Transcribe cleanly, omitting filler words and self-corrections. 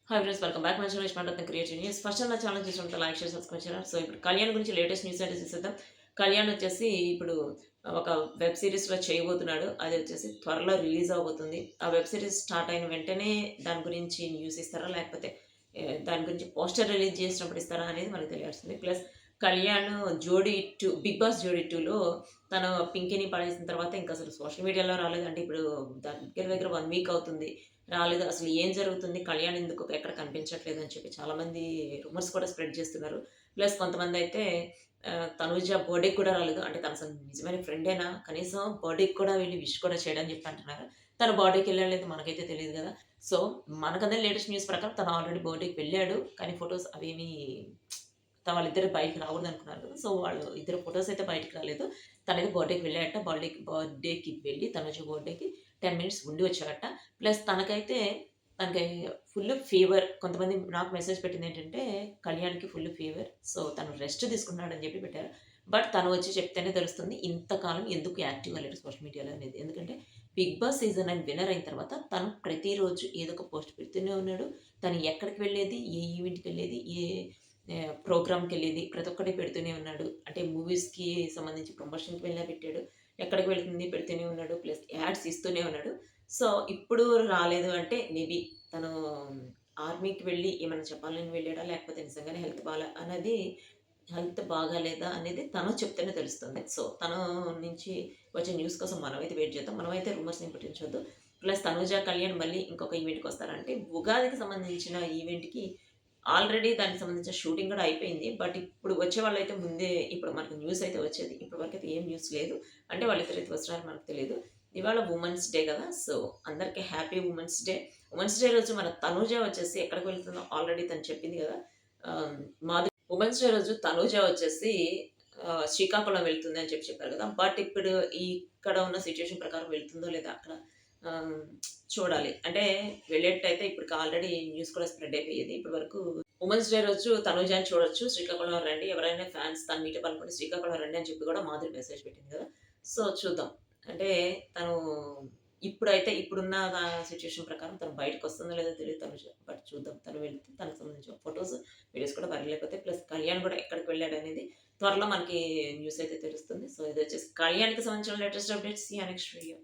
Hi friends, welcome back my channel iSmart creative news. First నా channel చూసుకుంటే like share subscribe చేయాలి. So ఇప్పుడు కళ్యాణ్ గురించి లేటెస్ట్ న్యూస్ అయితే చూసేద్దాం. కళ్యాణ్ వచ్చేసి ఇప్పుడు ఒక వెబ్ సిరీస్లో చేయబోతున్నాడు. అది వచ్చేసి త్వరలో రిలీజ్ అవబోతుంది. ఆ వెబ్ సిరీస్ స్టార్ట్ అయిన వెంటనే దాని గురించి న్యూస్ ఇస్తారా, లేకపోతే దాని గురించి పోస్టర్ రిలీజ్ చేసినప్పుడు ఇస్తారా అనేది మనకు తెలియాల్సింది. ప్లస్ కళ్యాణ్ జోడీ 2 బిగ్ బాస్ జోడీ 2లో తను పింకీని పడేసిన తర్వాత ఇంకా అసలు సోషల్ మీడియాలో రాలేదు. అంటే ఇప్పుడు దగ్గర దగ్గర 1 వీక్ అవుతుంది రాలేదు. అసలు ఏం జరుగుతుంది? కళ్యాణ్ ఎందుకు ఎక్కడ కనిపించట్లేదు అని చెప్పి చాలామంది రూమర్స్ కూడా స్ప్రెడ్ చేస్తున్నారు. ప్లస్ కొంతమందయితే తనూజ బర్త్‌డేకి కూడా రాలేదు. అంటే తను అసలు నిజమైన ఫ్రెండేనా? కనీసం బర్త్‌డేకి కూడా వెళ్లి విష్ కూడా చేయడని చెప్పి అంటున్నారు. తను బర్త్‌డేకి ఎళ్ళాడో లేదో మనకైతే తెలీదు గదా! సో, మనకందరి లేటెస్ట్ న్యూస్ ప్రకారం తను ఆల్రెడీ బర్త్‌డేకి వెళ్ళాడు. కానీ ఫోటోస్ అవేమీ వాళ్ళిద్దరు బయటికి రాకూడదనుకున్నారు కదా! సో, వాళ్ళు ఇద్దరు ఫోటోస్ అయితే బయటికి రాలేదు. తనైతే బర్త్‌డేకి వెళ్ళాడట. బర్త్‌డేకి వెళ్ళి తనుజ బర్త్‌డేకి 10 మినిట్స్ ఉండి వచ్చాడట. ప్లస్ తనకి ఫుల్ ఫీవర్. కొంతమంది నాకు మెసేజ్ పెట్టిందేంటంటే, కళ్యాణ్‌కి ఫుల్ ఫీవర్. సో, తను రెస్ట్ తీసుకున్నాడని చెప్పి పెట్టారు. బట్ తను వచ్చి చెప్తేనే తెలుస్తుంది ఇంతకాలం ఎందుకు యాక్టివ్‌గా లేడు సోషల్ మీడియాలో అనేది. ఎందుకంటే 'బిగ్ బాస్' సీజన్ 9 విన్నర్ అయిన తర్వాత తను ప్రతిరోజు ఏదో ఒక పోస్ట్ పెడుతూనే ఉన్నాడు. తను ఎక్కడికి వెళ్ళేది, ఏ ఈవెంట్‌కెళ్ళేది, ఏ ప్రోగ్రామ్‌కెళ్ళేది ప్రతి ఒక్కటి పెడుతూనే ఉన్నాడు. అంటే మూవీస్‌కి సంబంధించి ప్రమోషన్‌కి వెళ్ళినా పెట్టాడు. ఎక్కడికి వెళ్తుంది పెడుతూనే ఉన్నాడు. ప్లస్ యాడ్స్ ఇస్తూనే ఉన్నాడు. సో, ఇప్పుడు రాలేదు అంటే మేబీ తను ఆర్మీకి వెళ్ళి ఏమన్నా చెప్పాలని వెళ్ళాడా? లేకపోతే నిజంగానే హెల్త్ బాగాలేదా అనేది తను చెప్తేనే తెలుస్తుంది. సో, తను నుంచి వచ్చే న్యూస్ కోసం మనమైతే వెయిట్ చేద్దాం. మనమైతే రూమర్స్‌ని పుట్టించొద్దు. ప్లస్ తనూజ, కళ్యాణ్ మళ్ళీ ఇంకొక ఈవెంట్‌కొస్తారంటే ఉగాదికి సంబంధించిన ఈవెంట్‌కి ఆల్రెడీ దానికి సంబంధించిన షూటింగ్ కూడా అయిపోయింది. బట్ ఇప్పుడు వచ్చేవాళ్ళైతే ముందే ఇప్పుడు మనకు న్యూస్ అయితే వచ్చేది. ఇప్పటి వరకైతే ఏం న్యూస్ లేదు. అంటే వాళ్ళిద్దరైతే వస్తున్నారో మనకు తెలీదు. ఇవాళ వుమెన్స్ డే కదా! సో, అందరికి happy women's day. Women's day రోజు మన తనూజ వచ్చేసి ఎక్కడికి వెళ్తుందో ఆల్రెడీ తను చెప్పింది కదా! ఆహ్, వుమెన్స్ డే రోజు తనూజ వచ్చేసి శ్రీకాకుళం వెళ్తుంది అని చెప్పారు కదా! బట్ ఇప్పుడు ఇక్కడ ఉన్న సిట్యుయేషన్ ప్రకారం వెళ్తుందో లేదా అక్కడ ఆహ్, చూడాలి. అంటే వెళ్ళేట్టయితే ఇప్పటికి ఆల్రెడీ న్యూస్ కూడా స్ప్రెడ్ అయిపోయేది. ఇప్పటి వరకు వుమెన్స్ డే రోజు తనూజని చూడొచ్చు. శ్రీకాకుళం రండి. ఎవరైనా ఫ్యాన్స్ తను మీటప్ అనుకుంటే శ్రీకాకుళం రండి అని చెప్పి కూడా మాధురి మెసేజ్ పెట్టింది కదా! సో, చూద్దాం. అంటే తను ఇప్పుడున్న సిట్యుయేషన్ ప్రకారం తను బయటకొస్తుందో లేదో తెలీదు తనుజ. బట్ చూద్దాం. తను వెళ్తే తనకు సంబంధించిన ఫోటోస్, వీడియోస్ కూడా వైరల్ అయిపోతాయి. ప్లస్ కళ్యాణ్ కూడా ఎక్కడికి వెళ్ళాడనేది త్వరలో మనకి న్యూస్ అయితే తెలుస్తుంది. సో, ఇదొచ్చేసి కళ్యాణ్‌కి సంబంధించిన latest updates. See you next video.